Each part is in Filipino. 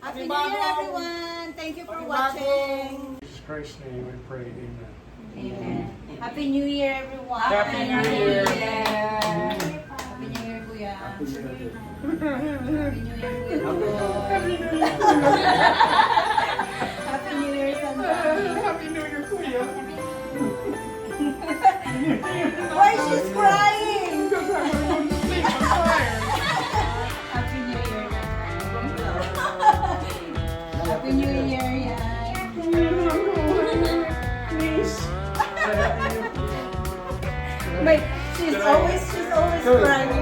Happy New Year, everyone! Thank you for watching. In Jesus Christ's name I pray, amen. Amen. Happy New Year, everyone! Happy New Year! Happy New Year, Kuya! Happy New Year, Kuya! Happy New Year, Santa! Happy New Year, Kuya! Why she's crying? Because I'm going to sleep, I'm tired. Happy New Year! Happy New Year, yan! Please. Wait, she's always crying.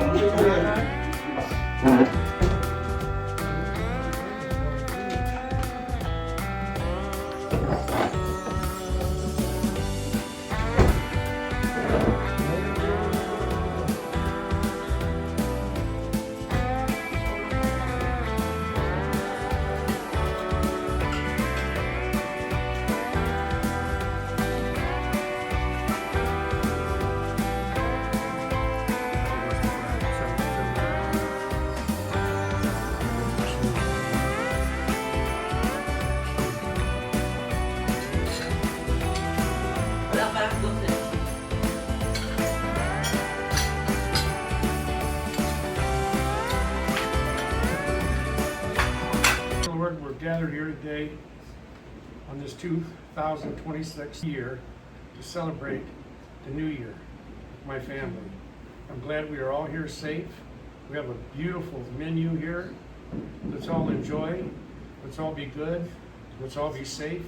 Lord, we're gathered here today on this 2026 year to celebrate the new year with my family. I'm glad we are all here safe. We have a beautiful menu here. Let's all enjoy. Let's all be good. Let's all be safe.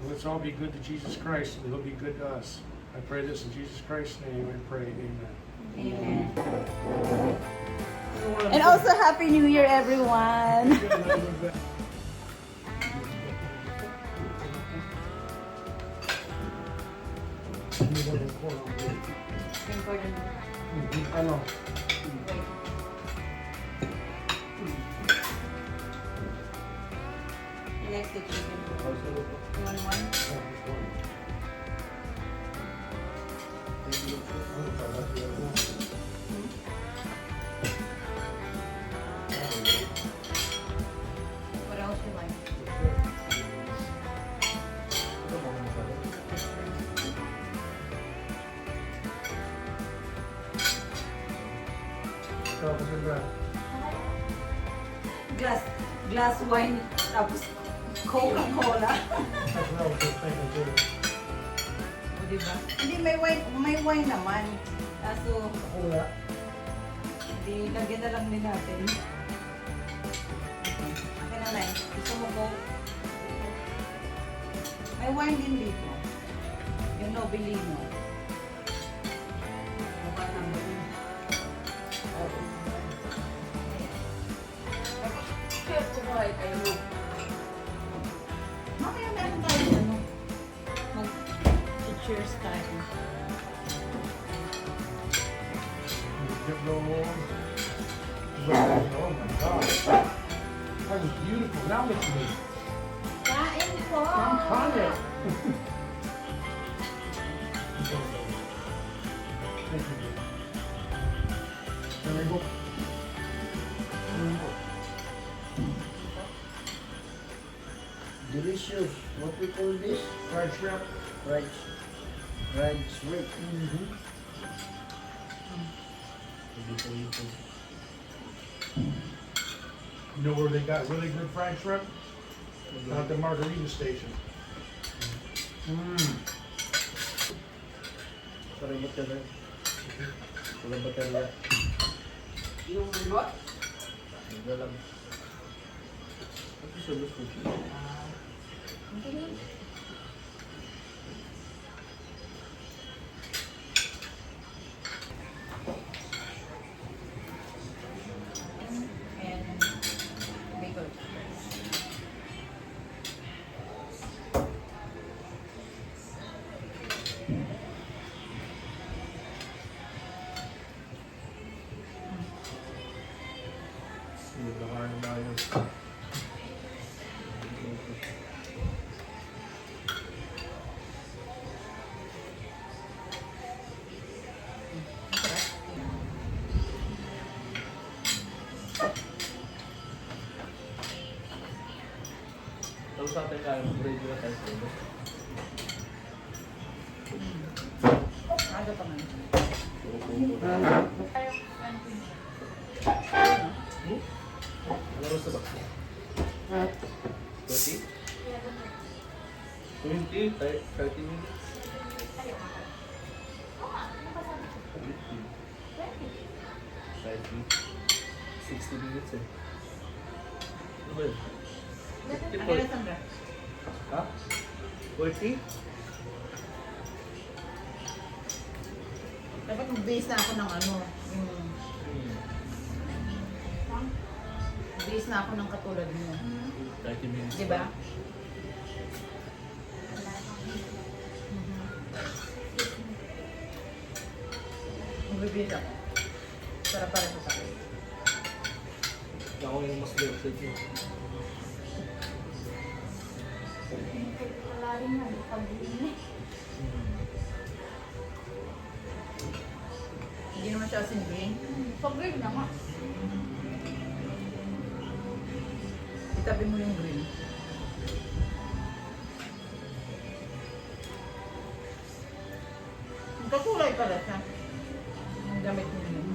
And let's all be good to Jesus Christ, and He'll be good to us. I pray this in Jesus Christ's name. I pray, amen. Amen. And also, Happy New Year, everyone! Ano? Next, the chicken. You want one? What else you like? Glass wine, tapos Coca-Cola. O, diba? Hindi, may wine naman. Kaso, hindi, lagyan na lang din natin. Okay na lang. Gusto mo ko? May wine din dito. Yung Nobilino. Mukha naman. Mamaya meron tayo mag-cheers tayo. Oh my God. That was beautiful. Now look at me. Kain po! I'm tired. Thank you. Can I go? Delicious. What we call this? Fried shrimp. Fried shrimp. You know where they got really good fried shrimp? At the Margarita station. Para baterya. Wala baterya. Yung what? Wala lang. Ito sa gusto. And bagel. Hindi ba kaya na yun? sa atin lang, ready na tayo sa labas. Aga pa man. Ano oras na ba? 30? 20? 30 minutes? 60 minutes eh. Ano ba yun? Ano na, Sandra? Ha? 40? Dapat mag-base na ako ng ano, yung base na ako ng katulad mo. 30 minutes. Di ba? Magbibase ako. Para sa sakit. Ako yung mas excited mo. Wala rin yan, pag-iinit. Hindi naman siya asin-green. Pag-green na nga. Itabi mo yung green. Kakulay pala siya. Ang gamit mo yun.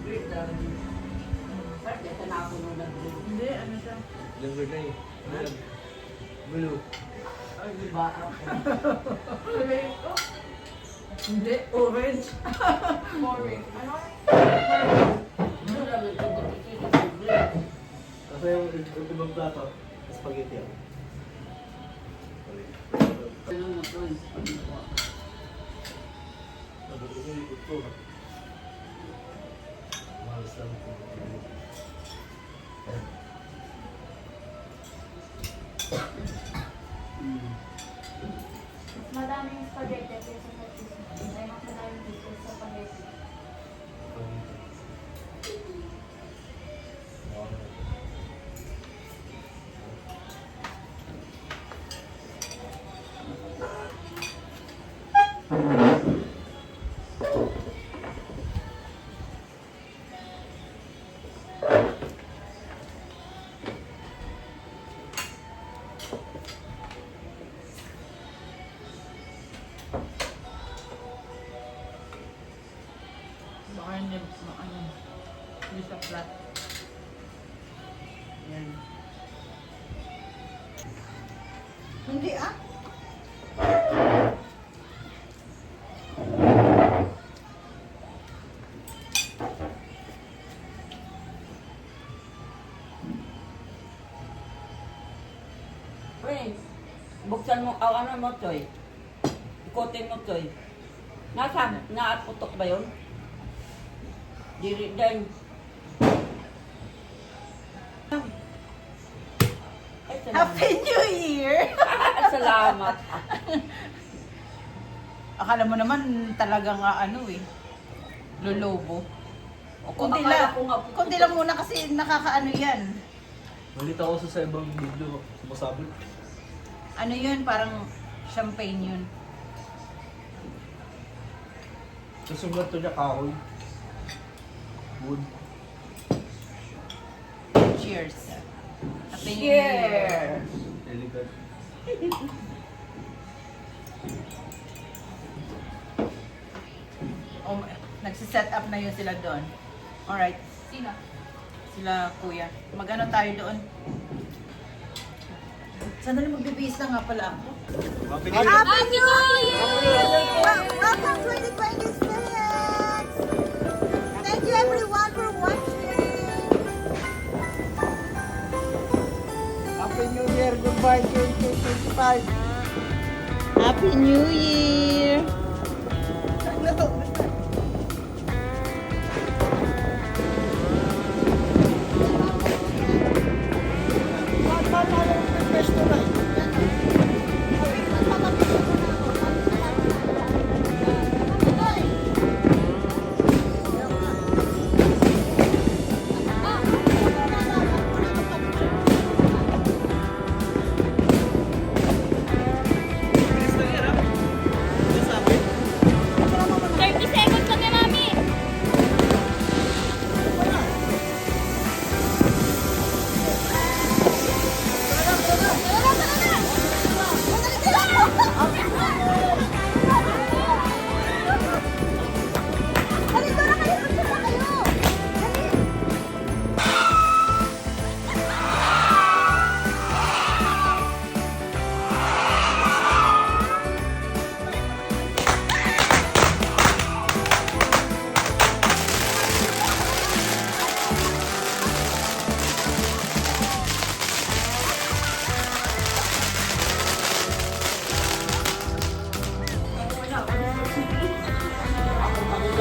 Green dahil parang ito na ako nung nag-green. Hindi, ano siya? Younger na eh. Ano yan? Blue. Ay, di ba ako? Hindi, orange. Boring. Ano? Ano naman ito? Ito green. Kasi yung ibang plato, spaghetti ako. Ano mo ito? Ano ito? Malas lang ito. Mas madaming spaghetti kaysa sa cheese. Ay, mas madaming cheese sa spaghetti. Baka hindi, ano, hindi sa flat. Yan. Hindi ah. Prince, buksan mo, ano mo, Choy? Ikotin mo, Choy. Naaputok ba yun? Diri din. Ay, salamat. Happy New Year! Salamat. Akala mo naman talagang ano eh, lolobo. O kundi Akala lang, ko nga, kundi lang muna kasi nakakaano yan. Malita ko sa ibang video, sumasabi. Ano yun, parang champagne yun. Susulat to niya kahoy. Wood. Cheers. Happy New Year! Cheers! Elegant. Oh, nagsiset up na yun sila doon. Alright, Sino? sila kuya. Mag-ano tayo doon? Sandali magbibihis na nga pala ako. Happy Happy New Year! Welcome 2026! Thank you everyone for watching! Happy New Year! Goodbye 2025! Happy New Year!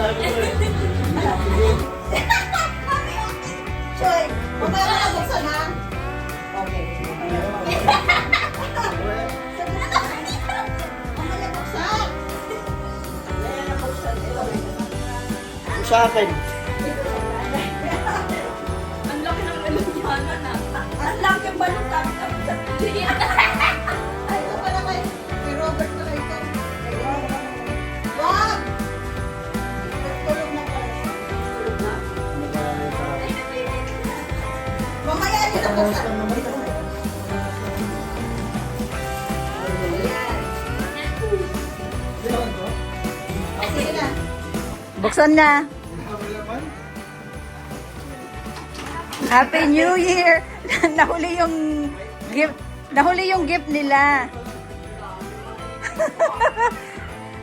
Choy, mamaya mo na buksan ha? Okay. Mamaya buksan. Sa akin. Ang laki ng balon na. Ang laki ng balon kami sa pilihan. Ay, ito pala kay Robert na ito. Wag! Tulog na pala siya. Tulog na? Mamaya niyo na buksan. Sige na. Buksan na. Happy New Year! Nahuli yung gift nila.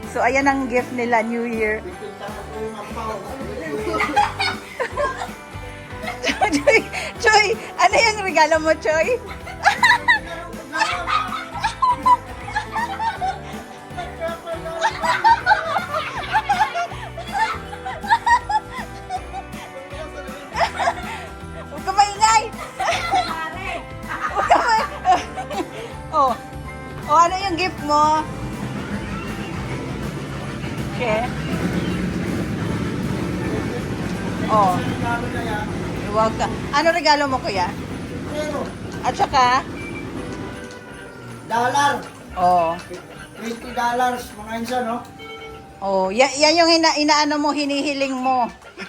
So ayan ang gift nila New Year. Choy, Choy, ano yung regalo mo, Choy? Huwag ka maingay! Huwag ka oh. Oh, ano yung gift mo? Okay. Oh. Huwag ka. Ano regalo mo, kuya? At saka? $. Oh. $20 mga insan, no? Oh, yan yung inaano mo, hinihiling mo.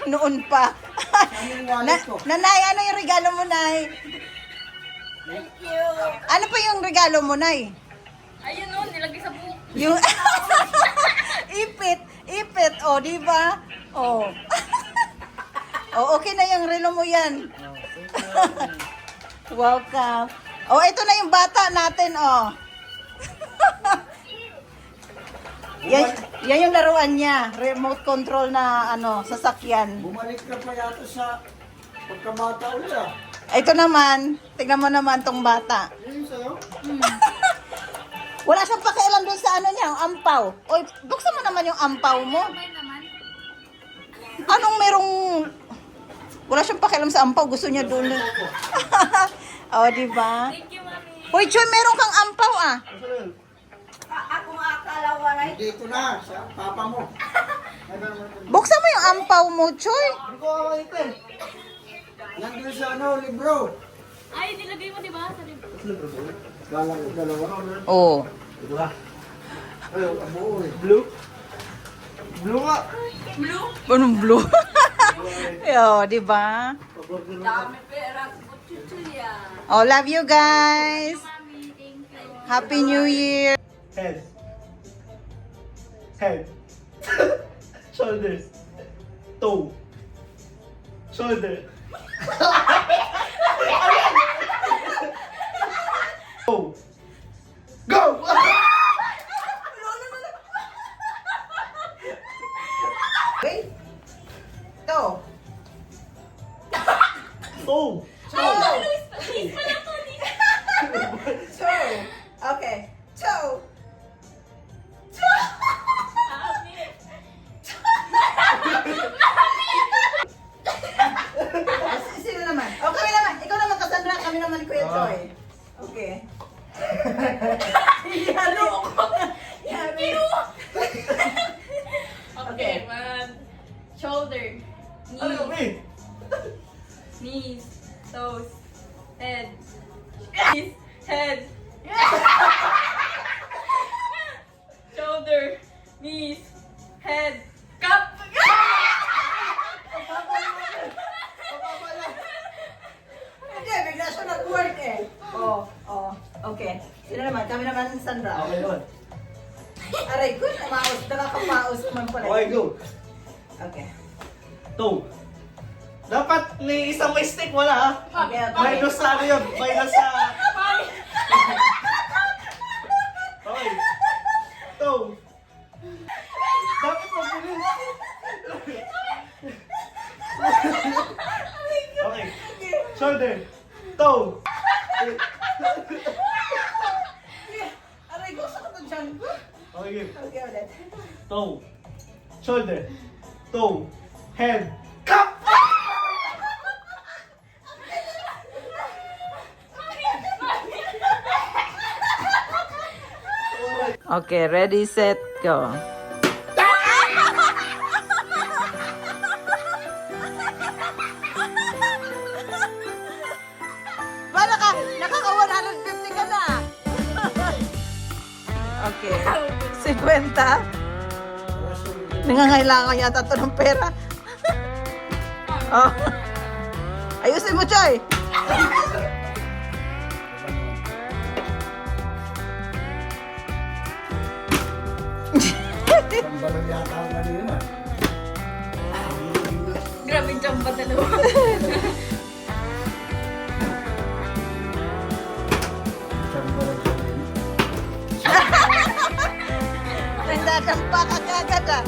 Noon pa. Ano yung wallet ko? Nanay, ano yung regalo mo, Nay? Thank you. Ano pa yung regalo mo, Nay? Ayun o, nilagay sa buhok. Yung ipit, oh, di ba? Oh. Oh, okay na yung relo mo yan. Welcome. Oh, ito na yung bata natin, oh. Yan yung laruan niya, remote control na ano, sasakyan. Bumalik ka pa yata sa pagkabata ulit, ah. Ito naman, tignan mo naman tong bata. Yun sa'yo? Wala siyang pakialam dun sa ano niya, ang ampaw. Oy, buksan mo naman yung ampaw mo. Anong merong... Wala siyang pakialam sa ampaw, gusto niya dun. Oh, di ba? Thank you, Mami. Hoy, Choy, meron kang ampaw ah. Ako nga akala walay. Dito na, sa papa mo. Buksan mo yung ampaw mo, Choy. Ano ko ako ito eh? Nandun sa ano, libro. Ay, nilagay mo, di ba? Sa libro. Galang ko dalawa. Oh. Ito ba? Ay, abuo eh. Blue? Blue nga. Blue? Anong blue? Yo, di ba? Dami pera. Chuchuya. Oh, love you guys. Mami, thank you. Happy New Year. Head. Head. Shoulders. Toe. Shoulder. Go. Go! Wait. To. Toe. Toe. Okay. Toe. Sino naman? Oh, kami naman. Ikaw naman, Cassandra. Kami naman, Kuya Choy. Okay. Yari. Yari. Okay, man. Shoulder. Ano kami? Knees. Toes. Head. Knees. Head. Shoulder. Knees. Head. Cup. Hindi, bigla siya nag-work eh. Oh, oh. Okay. Sino naman? Kami naman, Sandra. Okay, yun. Aray ko, nakakapaos naman pala. Okay, go. Okay. Toe. Dapat may isang may stick, wala ha? Okay, okay. Minus sa ano yun? Minus sa... Okay. Toe. Dapat mabilis. Okay. Shoulder. Toe. Aray ko, sakit ang tiyan ko. Okay, game. Okay, ulit. Toe. Shoulder. toe, head, cup! Okay, ready, set, go. Bala ka, nakaka 150 ka na. Okay, 50. Nangangailangan yata ito ng pera. Oh. Ayusin mo, Choy. Sambalan yata ang kanina. Grabe jump ba dalawa? Sambalan kanina. Nagdadampa ka kagad ah.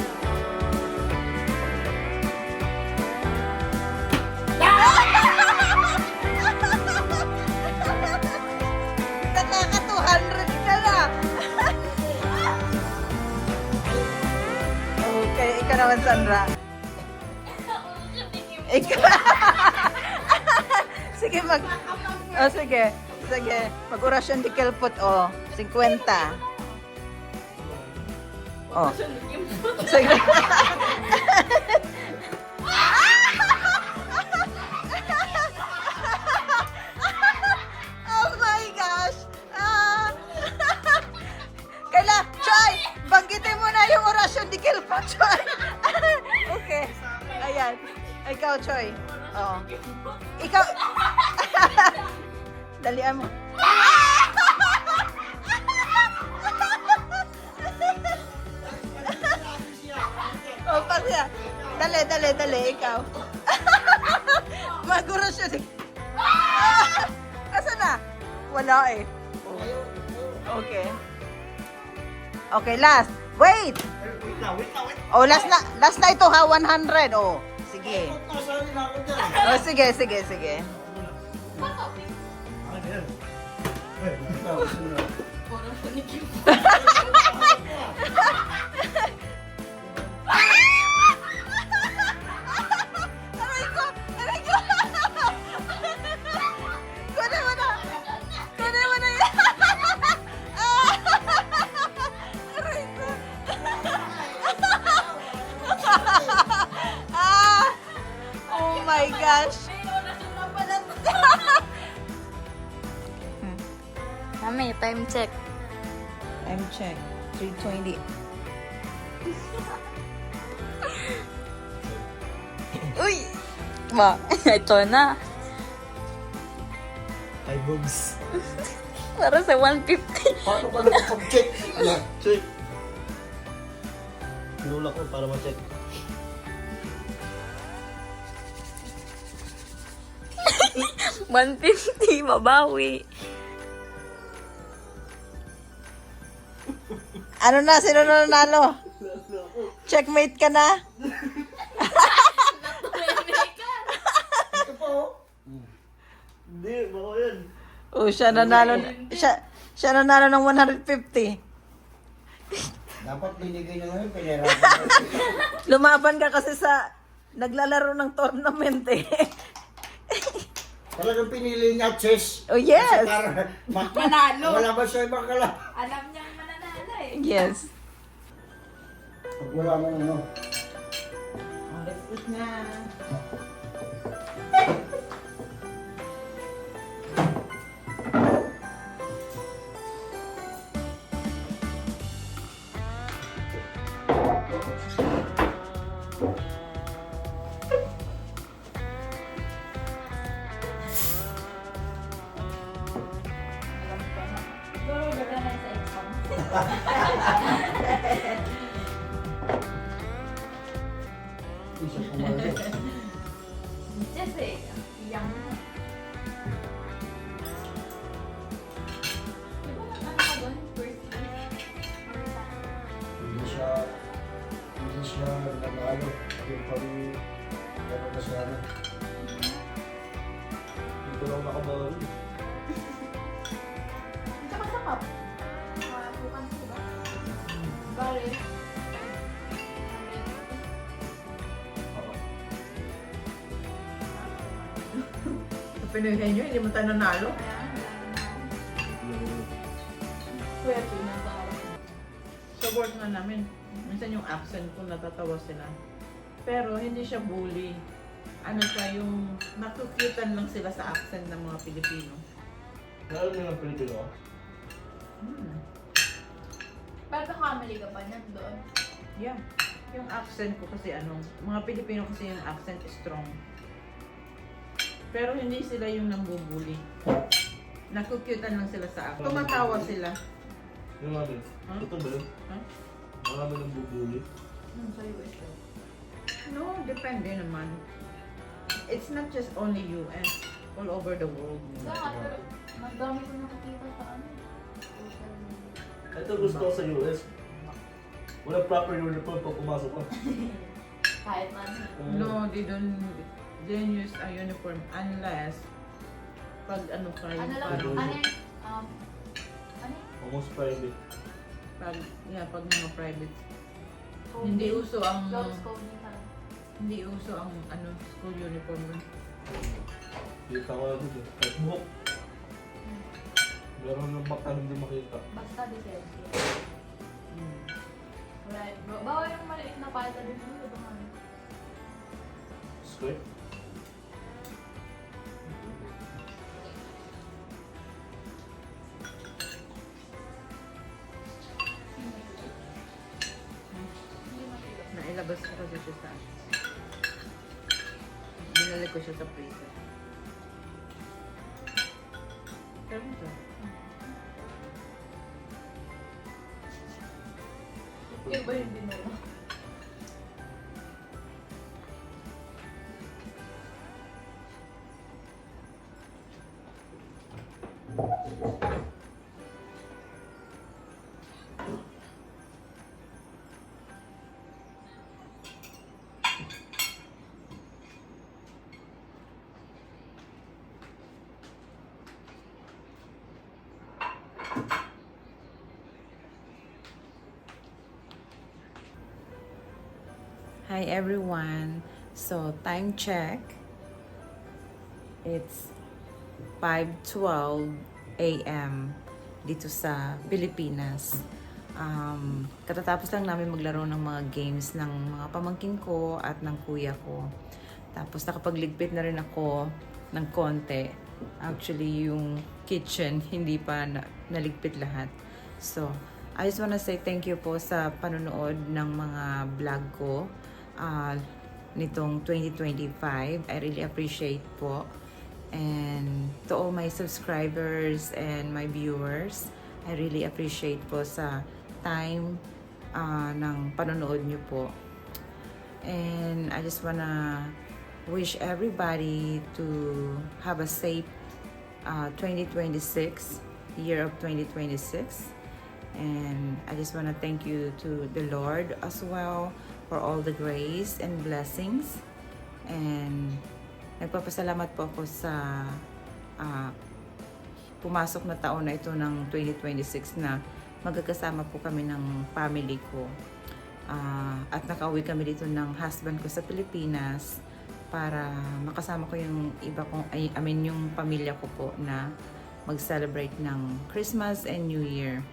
Nakaka 200 ka na. Okay, ikaw naman, Sandra. Ikaw. Sige, oh, sige. Sige. Mag-orasyon di kelpot, oh. 50. Oh. Sige. Oh my gosh. Kaila, Choy, banggitin mo na yung orasyon di kelpot, Choy. Okay. Ayan. Ikaw, Choy. Oh. Ikaw. Dalian mo. Oh, pasya. Dali, ikaw. Maguro siya. Asa na? Wala eh. Okay. Okay, last. Wait! Wait na. Oh, last na ito ha, 100. Oh, sige. Nasali na ako dyan. Oh, sige. Ano yan? Ikaw, sino? Aray ko! Kunin mo na yan! Aray ko! Oh my gosh! Mami, time check. Time check. 3:20. Uy! Ba, ito na. Ay, boobs. Para sa 150. Paano ka nakapag-check? Ayan, check. Tinulak ko para ma-check. $150, mabawi. Ano na? Sino na nanalo? Checkmate ka na? Ito pa, oh. Hindi, bako yan. Oh, siya nanalo. Siya nanalo ng 150. Dapat binigay nyo ngayon, pinirapan. Lumaban ka kasi sa naglalaro ng tournament eh. Talagang pinili niya chess. Oh, yes. Para Manalo. wala ba siya ibang kala? Alam niya mananalo eh. Yes. Pag wala mo ano. Oh, let's eat na. Siguro ganda na sa exam. Isa pumalito. Just eh, young na. Di ba ano ka doon? First year? Or sa- Hindi siya nanalo. Yung pari, dapat na siya ano. Hindi ko lang nakabawal. Tsaka sa cup. Bukan ko ba? Bale. Pinoy nyo, hindi mo tayo nanalo. Kuya Pina ba? Sa work nga namin, minsan yung accent ko natatawa sila. Pero hindi siya bully. Ano siya, yung nakukutan lang sila sa accent ng mga Pilipino. Alam niyo ng Pilipino? Ba't nakamali ka pa niyan doon? Yeah. Yung accent ko kasi mga Pilipino kasi yung accent is strong. Pero hindi sila yung nambubuli. Nakukutan lang sila sa accent. Tumatawa sila. Yung amin. Huh? Ito ba yun? Huh? Marami ng bubuli. Sa US daw. No, depende naman. It's not just only US. All over the world. Saka, pero ang dami ko nakikita sa ano. Social media. Ito gusto ko sa US. Walang proper uniform pag pumasok ka. Kahit man. No, they don't use a uniform unless pag ano ka yung Ano lang, parang- ano yun? Ano yun? Almost private. pag mga private. Code Hindi name. uso ang Clothes code name parang. hindi uso ang school uniform. Kita ko lang dito. Kahit buhok. Meron ng baka hindi makita. Basta December. Right. Bawal yung maliit na palta din dito. Skirt. Nailabas ko kasi siya sa binalik ko siya sa freezer. Pero ito. Iba yung dinala. Hi everyone. So, time check. It's 5:12 a.m. dito sa Pilipinas. Katatapos lang namin maglaro ng mga games ng mga pamangkin ko at ng kuya ko. Tapos nakapagligpit na rin ako ng konti. Actually, yung kitchen hindi pa naligpit lahat. So, I just wanna say thank you po sa panonood ng mga vlog ko nitong 2025. I really appreciate po. And to all my subscribers and my viewers, I really appreciate po sa time ng panonood nyo po. And I just wanna wish everybody to have a safe 2026, year of 2026. And I just want to thank you to the Lord as well for all the grace and blessings. And nagpapasalamat po ako sa pumasok na taon na ito ng 2026 na magkakasama po kami ng family ko. At nakauwi kami dito ng husband ko sa Pilipinas para makasama ko yung yung pamilya ko po na mag-celebrate ng Christmas and New Year.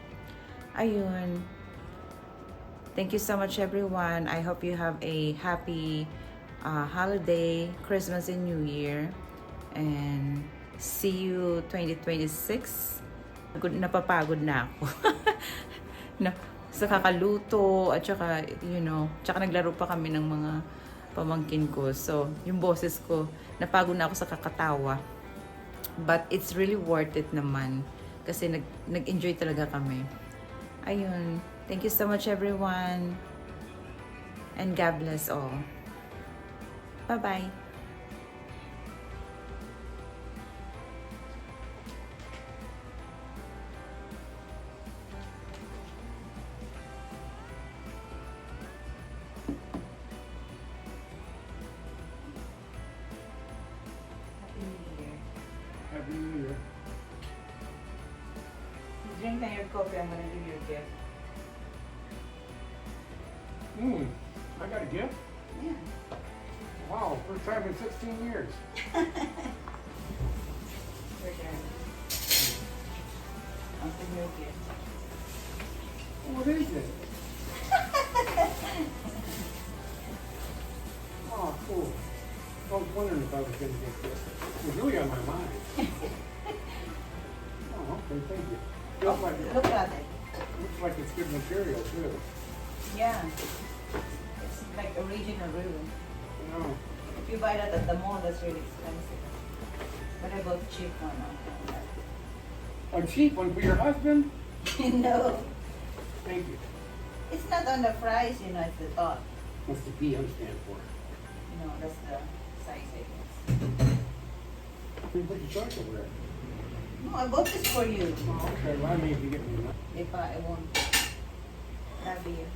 Ayun. Thank you so much everyone. I hope you have a happy holiday, Christmas and New Year. And see you 2026. Napapagod na ako. Sa kakaluto at saka, tsaka naglaro pa kami ng mga pamangkin ko. So, yung boses ko, napagod na ako sa kakatawa. But it's really worth it naman. Kasi nag-enjoy talaga kami. Ayun. Thank you so much everyone. And God bless all. Bye-bye. Happy New Year. Happy New Year. Drink na your coffee. I'm gonna give you a gift. I got a gift? Yeah. Wow, first time in 16 years. turn. Open your gift. What is it? Oh, cool. I was wondering if I was gonna get this. It was really on my mind. Oh, okay, thank you. Feels like, Look at it. looks like it's good material too. Yeah. It's like original really. You know, If you buy that at the mall, that's really expensive. But I bought a cheap one. a cheap one for your husband? No, Thank you. it's not on the fries, you know, it's the top. What's the PM stand for? No, that's the size, I guess. You put your choice over there. No, I bought this for you. Oh, okay, well, I mean, if you get me enough. If I won't have you.